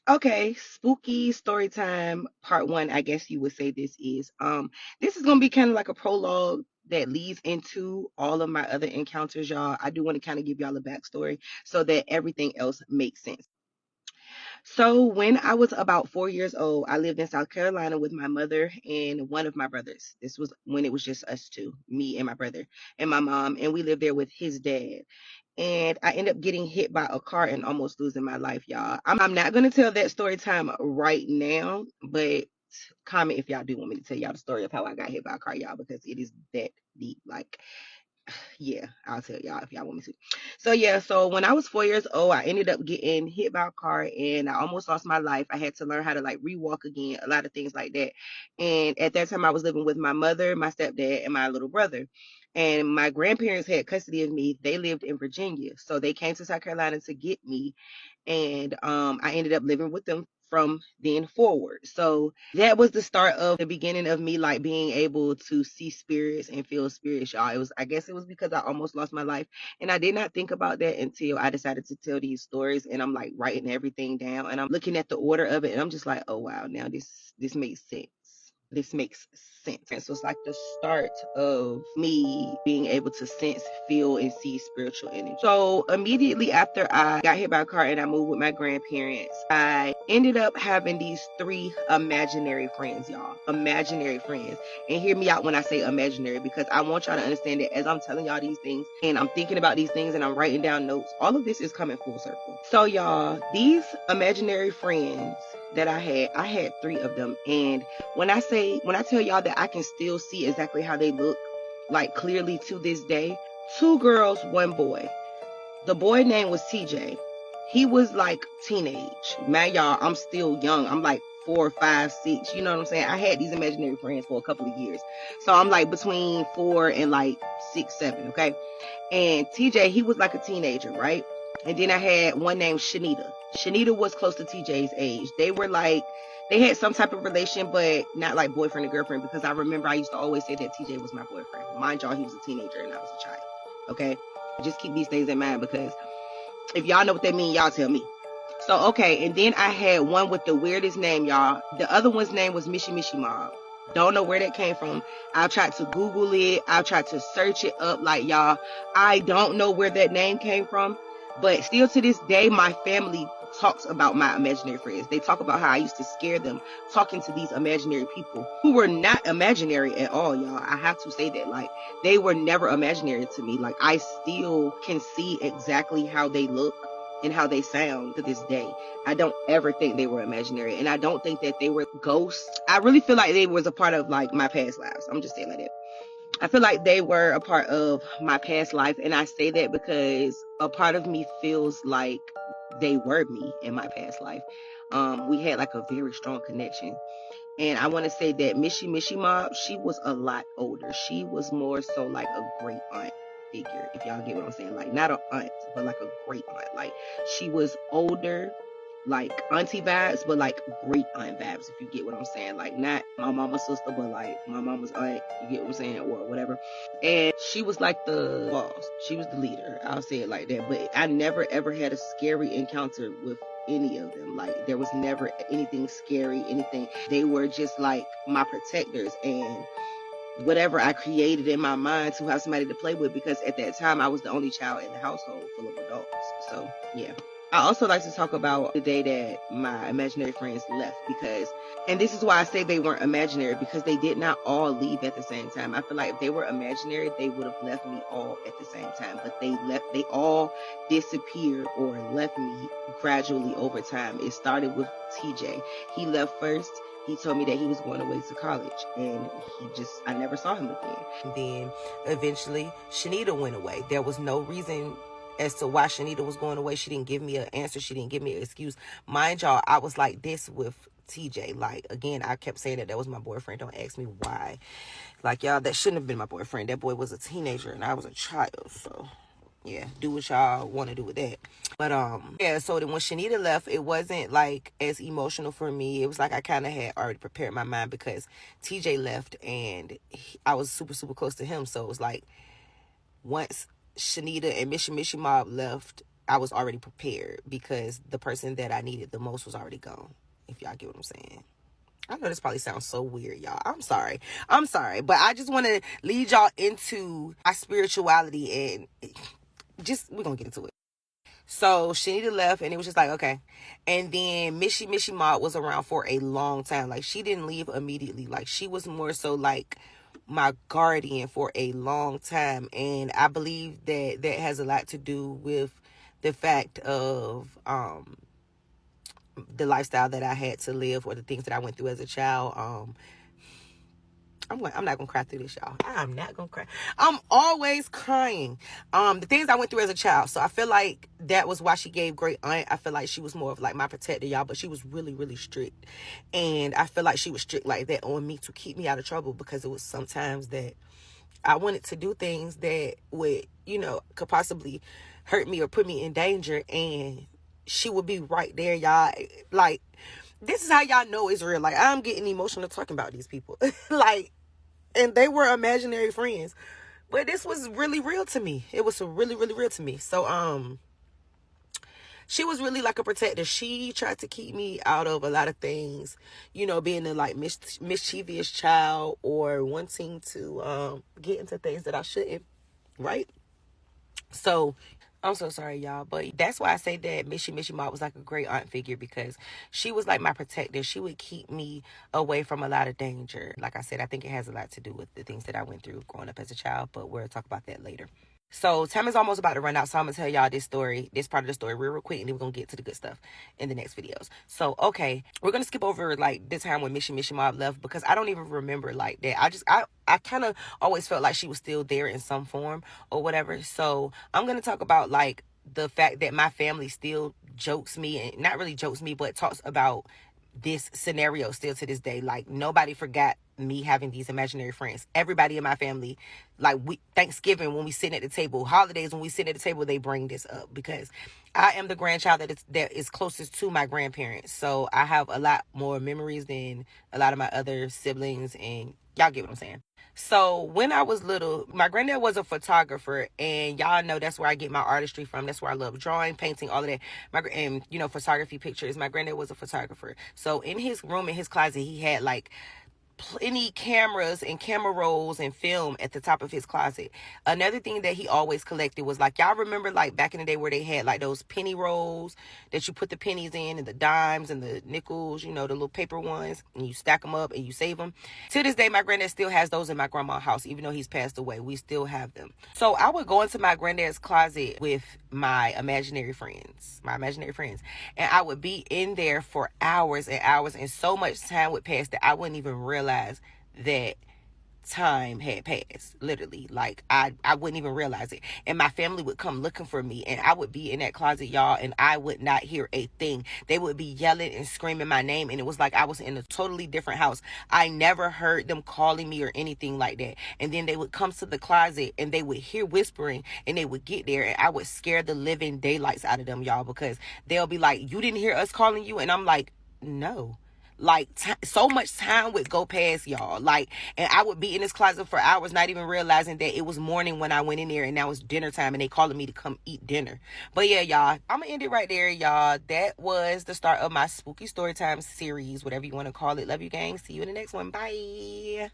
Okay, spooky story time part one, I guess you would say this is. This is gonna be kind of like a prologue that leads into all of my other encounters, y'all. I do want to kind of give y'all a backstory so that everything else makes sense. So when I was about 4 years old, I lived in South Carolina with my mother and one of my brothers. This was when it was just us two, me and my brother and my mom, and we lived there with his dad. And I ended up getting hit by a car and almost losing my life, y'all. I'm not gonna tell that story time right now, but comment if y'all do want me to tell y'all the story of how I got hit by a car, y'all, because it is that deep. Like, yeah, I'll tell y'all if y'all want me to. So yeah, so when I was 4 years old, I ended up getting hit by a car and I almost lost my life. I had to learn how to like rewalk again, a lot of things like that. And at that time I was living with my mother, my stepdad, and my little brother. And my grandparents had custody of me. They lived in Virginia. So they came to South Carolina to get me. And I ended up living with them from then forward. So that was the start of the beginning of me like being able to see spirits and feel spirits, y'all. It was, I guess it was because I almost lost my life. And I did not think about that until I decided to tell these stories, and I'm like writing everything down and I'm looking at the order of it and I'm just like, oh wow, now this makes sense. This makes sense. And so it's like the start of me being able to sense, feel, and see spiritual energy. So immediately after I got hit by a car and I moved with my grandparents, I ended up having these three imaginary friends, y'all. Imaginary friends. And hear me out when I say imaginary, because I want y'all to understand that as I'm telling y'all these things and I'm thinking about these things and I'm writing down notes, all of this is coming full circle. So y'all, these imaginary friends that I had three of them. And when I tell y'all that I can still see exactly how they look, like clearly to this day, two girls, one boy. The boy name was TJ. He was like teenage. Man, y'all, I'm still young. I'm like 4, 5, 6. You know what I'm saying? I had these imaginary friends for a couple of years. So I'm like between 4 and like 6, 7, okay? And TJ, he was like a teenager, right? And then I had one named Shanita. Shanita was close to TJ's age. They were like, they had some type of relation, but not like boyfriend and girlfriend, because I remember I used to always say that TJ was my boyfriend. Mind y'all, he was a teenager and I was a child. Okay? Just keep these things in mind, because if y'all know what they mean, y'all tell me. So, okay, and then I had one with the weirdest name, y'all. The other one's name was Mishi Mishi Mob. Don't know where that came from. I tried to Google it. I tried to search it up. Like, y'all, I don't know where that name came from. But still to this day, my family talks about my imaginary friends. They talk about how I used to scare them talking to these imaginary people who were not imaginary at all, y'all. I have to say that. Like, they were never imaginary to me. Like, I still can see exactly how they look and how they sound to this day. I don't ever think they were imaginary, and I don't think that they were ghosts. I really feel like they was a part of like my past lives. I'm just saying like that. I feel like they were a part of my past life, and I say that because a part of me feels like they were me in my past life. We had like a very strong connection. And I want to say that Mishi Mishi Mob, she was a lot older. She was more so like a great aunt figure, if y'all get what I'm saying. Like, not an aunt, but like a great aunt. Like, she was older, like auntie vibes, but like great aunt vibes, if you get what I'm saying. Like, not my mama's sister, but like my mama's aunt, you get what I'm saying, or whatever. And she was like the boss. She was the leader. I'll say it like that. But I never ever had a scary encounter with any of them. Like, there was never anything scary, anything. They were just like my protectors and whatever I created in my mind to have somebody to play with, because at that time I was the only child in the household full of adults. So yeah. I also like to talk about the day that my imaginary friends left, because, and this is why I say they weren't imaginary, because they did not all leave at the same time. I feel like if they were imaginary, they would have left me all at the same time, but they all disappeared or left me gradually over time. It started with TJ. He left first. He told me that he was going away to college, and I never saw him again. And then eventually Shanita went away. There was no reason as to why Shanita was going away. She didn't give me an answer. She didn't give me an excuse. Mind y'all, I was like this with TJ. Like, again, I kept saying that was my boyfriend. Don't ask me why. Like, y'all, that shouldn't have been my boyfriend. That boy was a teenager and I was a child. So yeah, do what y'all want to do with that. But yeah, so then when Shanita left, it wasn't like as emotional for me. It was like I kind of had already prepared my mind, because TJ left and I was super super close to him. So it was like, once Shanita and Mishi Mishi Mob left, I was already prepared because the person that I needed the most was already gone, if y'all get what I'm saying. I know this probably sounds so weird, y'all. I'm sorry. But I just want to lead y'all into my spirituality, and we're going to get into it. So Shanita left, and it was just like, okay. And then Mishy Maud was around for a long time. Like, she didn't leave immediately. Like, she was more so like my guardian for a long time. And I believe that has a lot to do with the fact of the lifestyle that I had to live, or the things that I went through as a child. I'm not gonna cry through this, y'all. I'm not gonna cry. I'm always crying. The things I went through as a child. So I feel like that was why she gave great aunt. I feel like she was more of like my protector, y'all, but she was really, really strict. And I feel like she was strict like that on me to keep me out of trouble, because it was sometimes that I wanted to do things that would, could possibly hurt me or put me in danger, and she would be right there, y'all. Like, this is how y'all know it's real. Like, I'm getting emotional talking about these people. Like, and they were imaginary friends, but this was really real to me. It was really, really real to me. So, she was really like a protector. She tried to keep me out of a lot of things, being a like mischievous child, or wanting to get into things that I shouldn't, right? So I'm so sorry, y'all, but that's why I say that Mishy Mom was like a great aunt figure, because she was like my protector. She would keep me away from a lot of danger. Like I said, I think it has a lot to do with the things that I went through growing up as a child, but we'll talk about that later. So time is almost about to run out, so I'm gonna tell y'all this part of the story real quick, and then we're gonna get to the good stuff in the next videos. So, okay, we're gonna skip over like the time when Mishy Mob left, because I don't even remember like that. I kind of always felt like she was still there in some form or whatever. So I'm gonna talk about like the fact that my family still jokes me, and not really jokes me, but talks about this scenario still to this day. Like, nobody forgot me having these imaginary friends. Everybody in my family, like, Thanksgiving when we sit at the table, holidays when we sit at the table, they bring this up, because I am the grandchild that is closest to my grandparents. So I have a lot more memories than a lot of my other siblings, and y'all get what I'm saying. So when I was little, my granddad was a photographer, and y'all know that's where I get my artistry from. That's where I love drawing, painting, all of that. And photography, pictures. My granddad was a photographer. So in his room, in his closet, he had like plenty cameras and camera rolls and film at the top of his closet. Another thing that he always collected was like, y'all remember like back in the day where they had like those penny rolls that you put the pennies in, and the dimes and the nickels, the little paper ones, and you stack them up and you save them. To this day, my granddad still has those in my grandma's house. Even though he's passed away, we still have them. So I would go into my granddad's closet with my imaginary friends, and I would be in there for hours and hours, and so much time would pass that I wouldn't even realize that time had passed. Literally, like I wouldn't even realize it. And my family would come looking for me, and I would be in that closet, y'all, and I would not hear a thing. They would be yelling and screaming my name, and it was like I was in a totally different house. I never heard them calling me or anything like that. And then they would come to the closet, and they would hear whispering, and they would get there, and I would scare the living daylights out of them, y'all, because they'll be like, "You didn't hear us calling you?" And I'm like, "No." Like, so much time would go past, y'all. Like, and I would be in this closet for hours, not even realizing that it was morning when I went in there, and now it's dinner time, and they calling me to come eat dinner. But yeah, y'all, I'm gonna end it right there, y'all. That was the start of my Spooky Storytime series, whatever you want to call it. Love you, gang. See you in the next one. Bye.